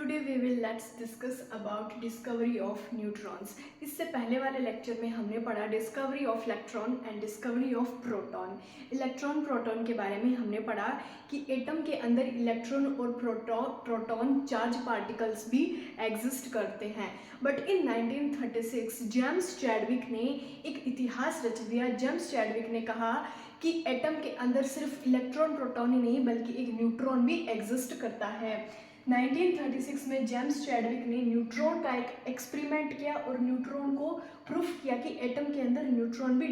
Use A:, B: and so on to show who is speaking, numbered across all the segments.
A: Today we will let's discuss about discovery of neutrons. इससे पहले वाले लेक्चर में हमने पढ़ा discovery of electron and discovery of proton. Electron proton के बारे में हमने पढ़ा कि एटम के अंदर इलेक्ट्रॉन और प्रोटॉन चार्ज पार्टिकल्स भी एग्जिस्ट करते हैं। बट इन 1936 जेम्स चैडविक ने एक इतिहास रच दिया। जेम्स चैडविक ने कहा कि एटम के अंदर सिर्फ इलेक्ट्रॉन प्रोटॉन ही नहीं बल्कि एक न्यूट्रॉन भी एग्जिस्ट करता है। 1936 में जेम्स चैडविक ने न्यूट्रॉन का एक एक्सपेरिमेंट किया और न्यूट्रॉन को प्रूफ किया कि एटम के अंदर न्यूट्रॉन भी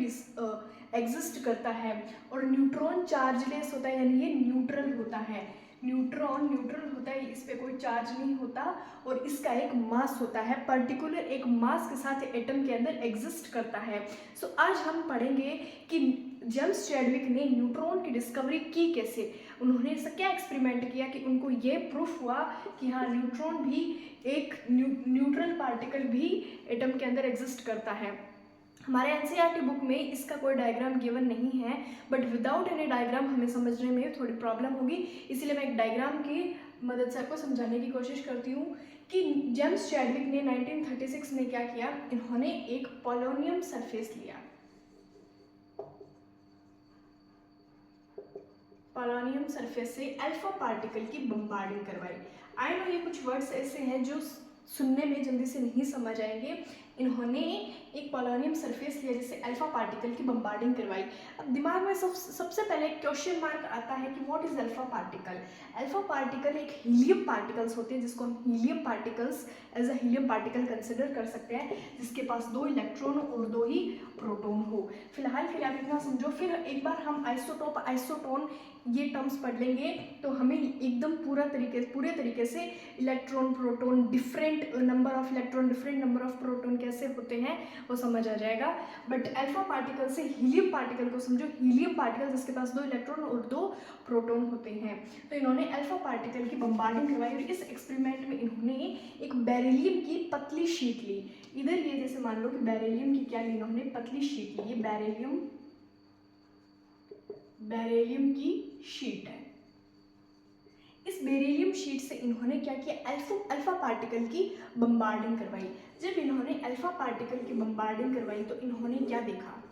A: एग्जिस्ट करता है और न्यूट्रॉन चार्जलेस होता है, यानी ये न्यूट्रल होता है। न्यूट्रॉन न्यूट्रल होता है, इस पे कोई चार्ज नहीं होता और इसका एक मास होता है, पर्टिकुलर एक मास के साथ एटम के अंदर एग्जिस्ट करता है। सो आज हम पढ़ेंगे कि जेम्स चैडविक ने न्यूट्रॉन की डिस्कवरी की कैसे, उन्होंने ऐसा क्या एक्सपेरिमेंट किया कि उनको ये प्रूफ हुआ कि हाँ न्यूट्रॉन भी एक न्यूट्रल पार्टिकल भी एटम के अंदर एग्जिस्ट करता है। हमारे एनसीईआरटी बुक में इसका कोई डायग्राम गिवन नहीं है, बट विदाउट एनी डायग्राम हमें समझने में थोड़ी प्रॉब्लम होगी, इसीलिए मैं एक डायग्राम की मदद से आपको समझाने की कोशिश करती हूँ कि जेम्स चैडविक ने 1936 में क्या किया। इन्होंने एक पोलोनियम सरफेस लिया, पोलोनियम सरफेस से अल्फा पार्टिकल की बम्बार्डिंग करवाई। आई नो ये कुछ वर्ड्स ऐसे हैं जो सुनने में जल्दी से नहीं समझ आएंगे। इन्होंने एक पोलोनियम सरफेस लिया जिससे अल्फा पार्टिकल की बम्बार्डिंग करवाई। अब दिमाग में सबसे पहले क्वेश्चन मार्क आता है कि what is alpha particle. Alpha particle एक हीलियम पार्टिकल्स होते हैं जिसको हम helium particles as a helium particle consider कर सकते हैं, जिसके पास 2 इलेक्ट्रॉन और 2 ही प्रोटॉन हो। फिलहाल आप इतना समझो, फिर एक बार हम आइसोटोप आइसोटोन ये टर्म्स पढ़ लेंगे तो हमें एकदम पूरे तरीके से electron proton, different number of electron different number of proton कैसे होते हैं वो समझ आ जाएगा। बट अल्फा पार्टिकल से हीलियम पार्टिकल को समझो, हीलियम पार्टिकल जिसके पास 2 इलेक्ट्रॉन और 2 प्रोटॉन होते हैं। तो इन्होंने अल्फा पार्टिकल की बम्बार्डिंग करवाई और इस एक्सपेरिमेंट में इन्होंने एक बेरिलियम की पतली शीट ली। इधर ये जैसे मान लो कि बेरिलियम की क्या ली, इन्होंने पतली शीट ली, ये बेरिलियम की शीट है। इस बेरिलियम शीट से इन्होंने क्या किया, अल्फा पार्टिकल की बम्बार्डिंग करवाई। जब इन्होंने अल्फा पार्टिकल की बम्बार्डिंग करवाई तो इन्होंने क्या देखा,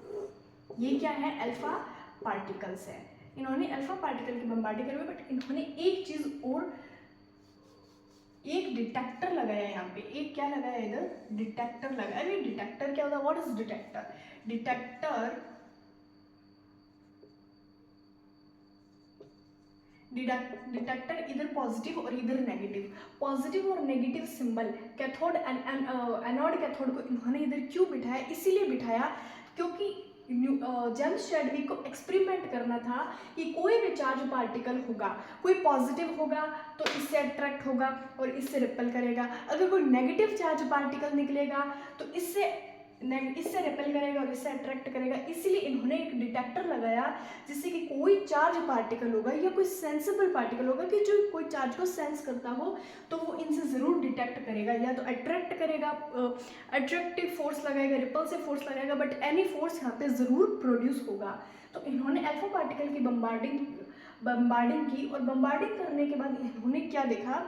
A: ये क्या है, अल्फा पार्टिकल्स है। इन्होंने अल्फा पार्टिकल की बम्बार्डिंग करवाई, बट इन्होंने एक चीज और, एक डिटेक्टर लगाया यहाँ पे। एक क्या लगाया, इधर डिटेक्टर लगाया। अभी डिटेक्टर क्या होता है, व्हाट इज डिटेक्टर? डिटेक्टर इधर पॉजिटिव और इधर नेगेटिव, पॉजिटिव और negative symbol, cathode anode cathode को इन्होंने इधर क्यों बिठाया, इसीलिए बिठाया क्योंकि जेम्स चैडविक को एक्सपेरिमेंट करना था कि कोई भी चार्ज पार्टिकल होगा, कोई पॉजिटिव होगा तो इससे अट्रैक्ट होगा और इससे रिपेल करेगा, अगर कोई नेगेटिव चार्ज पार्टिकल निकलेगा तो इससे रिपेल करेगा और इससे अट्रैक्ट करेगा। इसीलिए इन्होंने एक डिटेक्टर लगाया जिससे कि कोई चार्ज पार्टिकल होगा या कोई सेंसिबल पार्टिकल होगा कि जो कोई चार्ज को सेंस करता हो तो वो इनसे ज़रूर डिटेक्ट करेगा, या तो अट्रैक्ट करेगा, अट्रैक्टिव फोर्स लगाएगा, रिपल्सिव फोर्स लगाएगा, बट एनी फोर्स यहाँ पे ज़रूर प्रोड्यूस होगा। तो इन्होंने अल्फा पार्टिकल की बम्बार्डिंग की और बम्बार्डिंग करने के बाद इन्होंने क्या देखा,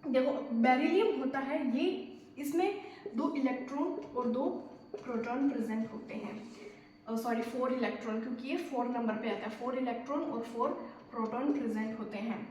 A: देखो बेरिलियम होता है ये, इसमें 2 इलेक्ट्रॉन और 2 प्रोटॉन प्रेजेंट होते हैं, सॉरी 4 इलेक्ट्रॉन, क्योंकि ये 4 नंबर पे आता है, 4 इलेक्ट्रॉन और 4 प्रोटॉन प्रेजेंट होते हैं।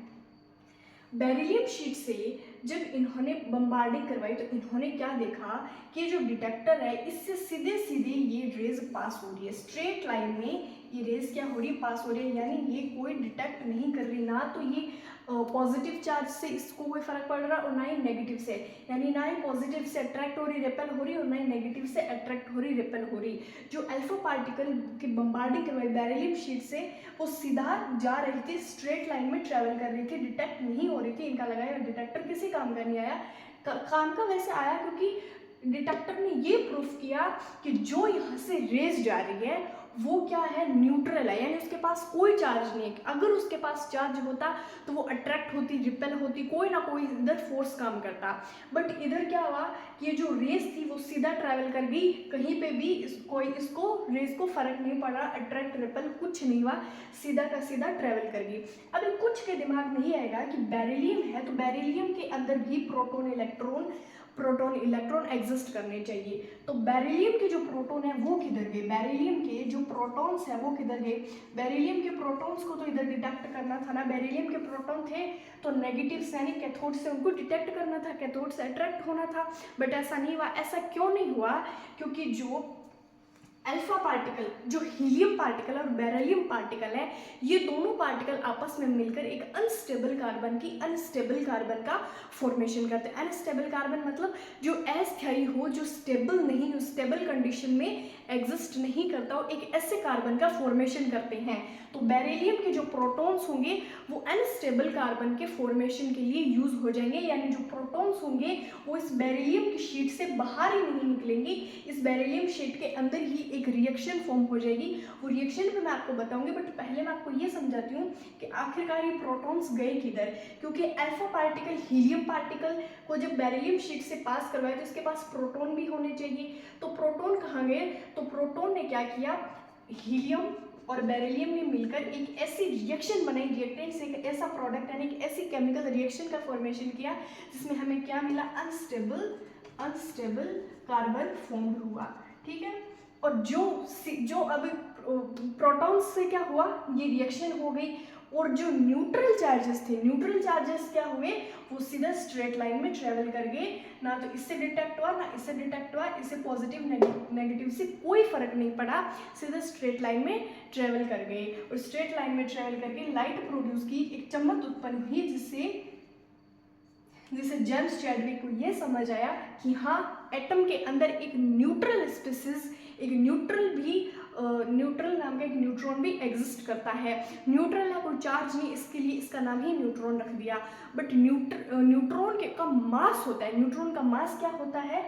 A: बेरिलियम शीट से जब इन्होंने बम्बार्डिंग करवाई तो इन्होंने क्या देखा कि जो डिटेक्टर है इससे सीधे सीधे ये रेज पास हो रही है, स्ट्रेट लाइन में ये रेज क्या हो रही है, पास हो रही है, यानी ये कोई डिटेक्ट नहीं कर रही, ना तो ये पॉजिटिव चार्ज से इसको कोई फर्क पड़ रहा और ना ही नेगेटिव से, यानी ना ही पॉजिटिव से अट्रैक्ट हो रही रिपेल हो रही और ना ही नेगेटिव से अट्रैक्ट हो रही रिपेल हो रही। जो अल्फा पार्टिकल की बम्बार्डिंग करवाई बेरिलियम शीट से वो सीधा जा रही थी, स्ट्रेट लाइन में ट्रेवल कर रही थी, डिटेक्ट नहीं हो रही थी। इनका लगाया डिटेक्टर किसी काम का नहीं आया, काम का वैसे आया क्योंकि डिटेक्टर ने ये प्रूफ किया कि जो यहाँ से रेज जा रही है वो क्या है, न्यूट्रल है, यानी उसके पास कोई चार्ज नहीं है। अगर उसके पास चार्ज होता तो वो अट्रैक्ट होती, रिपेल होती, कोई ना कोई इधर फोर्स काम करता। बट इधर क्या हुआ कि ये जो रेस थी वो सीधा ट्रैवल कर गई, कहीं पे भी इसको रेस को फर्क नहीं पड़ा, अट्रैक्ट रिपेल कुछ नहीं हुआ, सीधा का सीधा ट्रैवल कर गई। अभी कुछ के दिमाग में ही आएगा कि बेरिलियम है, तो बेरिलियम के अंदर भी प्रोटॉन इलेक्ट्रॉन एग्जिस्ट करने चाहिए। तो बेरिलियम के जो प्रोटॉन है वो किधर गए, बेरिलियम के जो प्रोटॉन्स है वो किधर गए। बेरिलियम के प्रोटॉन्स को तो इधर डिटेक्ट करना था ना, बेरिलियम के प्रोटॉन थे तो नेगेटिव यानी कैथोड से उनको डिटेक्ट करना था, कैथोड से अट्रैक्ट होना था, बट ऐसा नहीं हुआ। ऐसा क्यों नहीं हुआ, क्योंकि जो अल्फा पार्टिकल, जो हीलियम पार्टिकल और बेरिलियम पार्टिकल है, ये दोनों पार्टिकल आपस में मिलकर एक अनस्टेबल कार्बन का फॉर्मेशन करते हैं। अनस्टेबल कार्बन मतलब जो अस्थायी हो, जो स्टेबल नहीं हो, स्टेबल कंडीशन में एग्जिस्ट नहीं करता हो, एक ऐसे कार्बन का फॉर्मेशन करते हैं। तो बेरिलियम के जो प्रोटॉन्स होंगे वो अनस्टेबल कार्बन के फॉर्मेशन के लिए यूज हो जाएंगे, यानी जो प्रोटॉन्स होंगे वो इस बेरिलियम की शीट से बाहर ही नहीं निकलेंगे, इस बेरिलियम शीट के अंदर ही एक रिएक्शन फॉर्म हो जाएगी। वो रिएक्शन पे मैं आपको बताऊंगी, बट पहले मैं आपको ये समझाती हूँ कि आखिरकार ये प्रोटॉन्स गए किधर। क्योंकि अल्फा पार्टिकल हीलियम पार्टिकल को जब बेरिलियम शीट से पास करवाए तो इसके पास प्रोटॉन भी होने चाहिए, तो प्रोटॉन कहाँ गए, तो प्रोटॉन ने क्या किया, हीलियम और बेरिलियम ने मिलकर एक ऐसी रिएक्शन बनाई, रिएक्टेंट से एक ऐसा प्रोडक्ट यानी एक ऐसी केमिकल रिएक्शन का फॉर्मेशन किया जिसमें हमें क्या मिला, अनस्टेबल कार्बन फॉर्म हुआ। ठीक है, और जो अभी प्रोटॉन्स से क्या हुआ, ये रिएक्शन हो गई, और जो न्यूट्रल चार्जेस थे, न्यूट्रल चार्जेस क्या हुए, वो सीधा स्ट्रेट लाइन में ट्रेवल कर गए, ना तो इससे डिटेक्ट हुआ ना इससे डिटेक्ट हुआ, इससे पॉजिटिव नेगेटिव से कोई फर्क नहीं पड़ा, सीधा स्ट्रेट लाइन में ट्रेवल कर गए। और स्ट्रेट लाइन में ट्रेवल करके लाइट प्रोड्यूस की, एक चमक उत्पन्न हुई, जिससे जेम्स चैडविक को ये समझ आया कि हाँ, एटम के अंदर एक न्यूट्रल स्पीसीज, एक न्यूट्रल नाम का एक न्यूट्रॉन भी एग्जिस्ट करता है। न्यूट्रल है, कोई चार्ज नहीं, इसके लिए इसका नाम ही न्यूट्रॉन रख दिया। बट न्यूट्रॉन का मास होता है, न्यूट्रॉन का मास क्या होता है,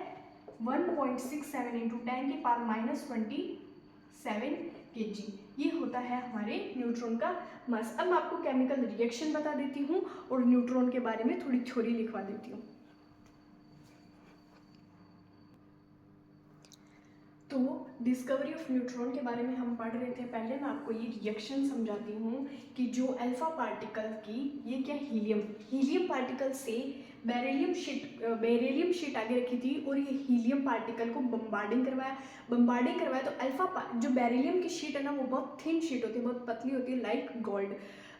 A: 1.67 इंटू 10 की पावर -27 kg, ये होता है हमारे न्यूट्रॉन का मास। अब मैं आपको केमिकल रिएक्शन बता देती हूँ और न्यूट्रॉन के बारे में थोड़ी थ्योरी लिखवा देती हूँ। तो डिस्कवरी ऑफ न्यूट्रॉन के बारे में हम पढ़ रहे थे, पहले मैं आपको ये रिएक्शन समझाती हूँ कि जो अल्फा पार्टिकल की, ये क्या, हीलियम पार्टिकल से बेरिलियम शीट आगे रखी थी और ये हीलियम पार्टिकल को बम्बार्डिंग करवाया तो अल्फा जो बेरिलियम की शीट है ना, वो बहुत थिन शीट होती है, बहुत पतली होती है,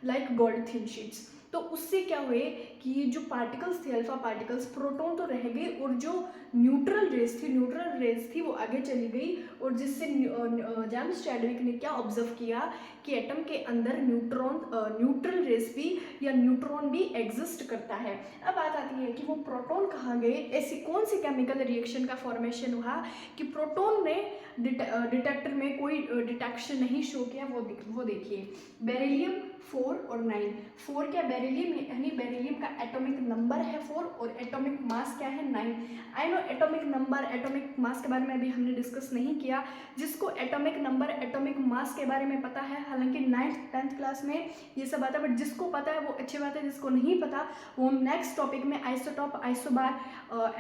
A: लाइक गोल्ड थिन शीट्स। तो उससे क्या हुए कि ये जो पार्टिकल्स थे, अल्फा पार्टिकल्स, प्रोटॉन तो रह गए और जो न्यूट्रल रेस थी वो आगे चली गई, और जिससे जेम्स चैडविक ने क्या ऑब्जर्व किया कि एटम के अंदर न्यूट्रल रेस भी या न्यूट्रॉन भी एग्जिस्ट करता है। अब बात आती है कि वो प्रोटॉन कहाँ गए, ऐसी कौन सी केमिकल रिएक्शन का फॉर्मेशन हुआ कि प्रोटॉन ने डिटेक्टर में कोई डिटेक्शन नहीं शो किया। वो देखिए, बेरिलियम 4 और 9। 4 क्या, बेरिलियम यानी बेरिलियम का एटॉमिक नंबर है 4 और एटॉमिक मास क्या है 9। I know atomic number, atomic mass के बारे में अभी हमने डिस्कस नहीं किया। जिसको एटॉमिक नंबर, एटॉमिक मास के बारे में पता है, हालांकि 9th 10th क्लास में ये सब आता है, बट जिसको पता है वो अच्छी बात है, जिसको नहीं पता वो हम नेक्स्ट टॉपिक में isotope, isobar,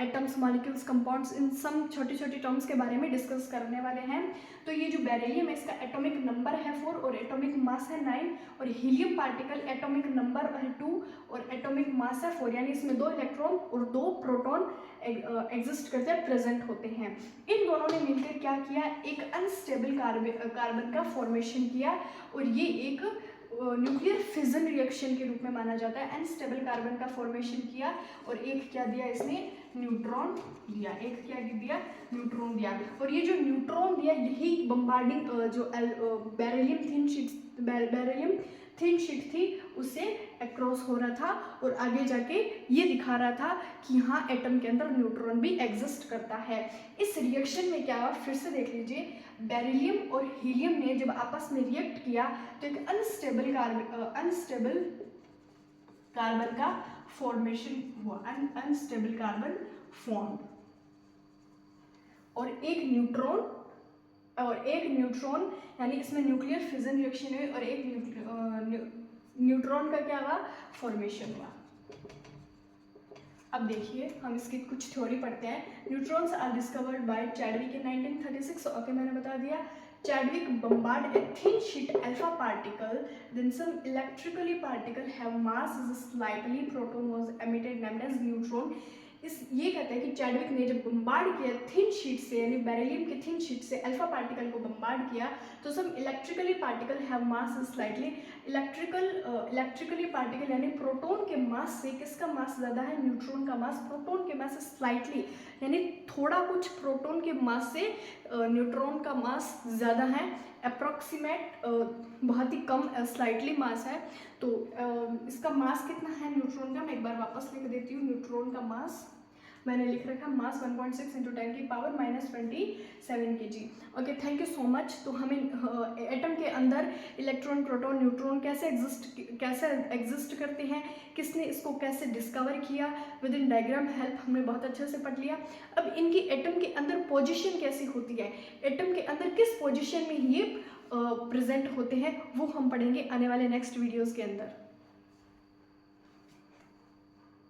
A: atoms, molecules, compounds, इन सब छोटी छोटी टर्म्स के बारे में डिस्कस करने वाले हैं। तो ये जो बेरिलियम है इसका एटॉमिक नंबर है 4 और एटॉमिक मास है 9, और हीलियम पार्टिकल एटॉमिक नंबर है 2 और एटॉमिक मास है 4, यानी इसमें 2 इलेक्ट्रॉन और 2 प्रोटॉन एग्जिस्ट करते हैं, प्रेजेंट होते हैं। इन दोनों ने मिलकर क्या किया, एक अनस्टेबल कार्बन का फॉर्मेशन किया, और ये एक न्यूक्लियर फिजन रिएक्शन के रूप में माना जाता है। अनस्टेबल कार्बन का फॉर्मेशन किया और एक क्या दिया इसने, न्यूट्रॉन दिया, एक क्या दिया, न्यूट्रॉन दिया। और ये जो न्यूट्रॉन दिया यही बम्बार्डिंग जो बेरिलियम थिन शीट थी उससे अक्रॉस हो रहा था, और आगे जाके ये दिखा रहा था कि हाँ, एटम के अंदर न्यूट्रॉन भी एग्जिस्ट करता है। इस रिएक्शन में क्या हुआ, फिर से देख लीजिए, बेरिलियम और हीलियम ने जब आपस में रिएक्ट किया तो एक अनस्टेबल कार्बन का फॉर्मेशन हुआ, अनस्टेबल कार्बन फॉर्म, और एक न्यूट्रॉन और एक न्यूट्रॉन, यानी इसमें न्यूक्लियर फिजन रिएक्शन हुई और एक न्यूट्रॉन का क्या हुआ, फॉर्मेशन हुआ। अब देखिए हम इसकी कुछ थ्योरी पढ़ते हैं। Neutrons are discovered by Chadwick in 1936। Okay, मैंने बता दिया। Chadwick bombard a thin sheet alpha particle, then some electrically particle have mass slightly, proton was emitted named as neutron। इस ये कहता है कि चैडविक ने जब बम्बार्ड किया थिन शीट से, यानी बेरिलियम की थिन शीट से अल्फा पार्टिकल को बम्बार्ड किया, तो सब electrically particle have mass slightly, electrically particle यानी प्रोटॉन के मास से किसका मास ज़्यादा है, न्यूट्रॉन का मास प्रोटॉन के मास से स्लाइटली, यानी थोड़ा कुछ प्रोटॉन के मास से न्यूट्रॉन का मास ज़्यादा है, अप्रॉक्सीमेट बहुत ही कम स्लाइटली मास है। तो इसका मास कितना है न्यूट्रॉन का, मैं एक बार वापस लिख देती हूँ। न्यूट्रॉन का मास मैंने लिख रखा मास 1.6 × 10⁻⁻27 kg। Okay, thank you so much. तो हमें एटम के अंदर इलेक्ट्रॉन, प्रोटॉन, न्यूट्रॉन कैसे एग्जिस्ट करते हैं, किसने इसको कैसे डिस्कवर किया, विद इन डायग्राम हेल्प हमने बहुत अच्छे से पढ़ लिया। अब इनकी एटम के अंदर पोजीशन कैसी होती है, एटम के अंदर किस पोजीशन में ये प्रेजेंट होते हैं, वो हम पढ़ेंगे आने वाले नेक्स्ट वीडियोज़ के अंदर।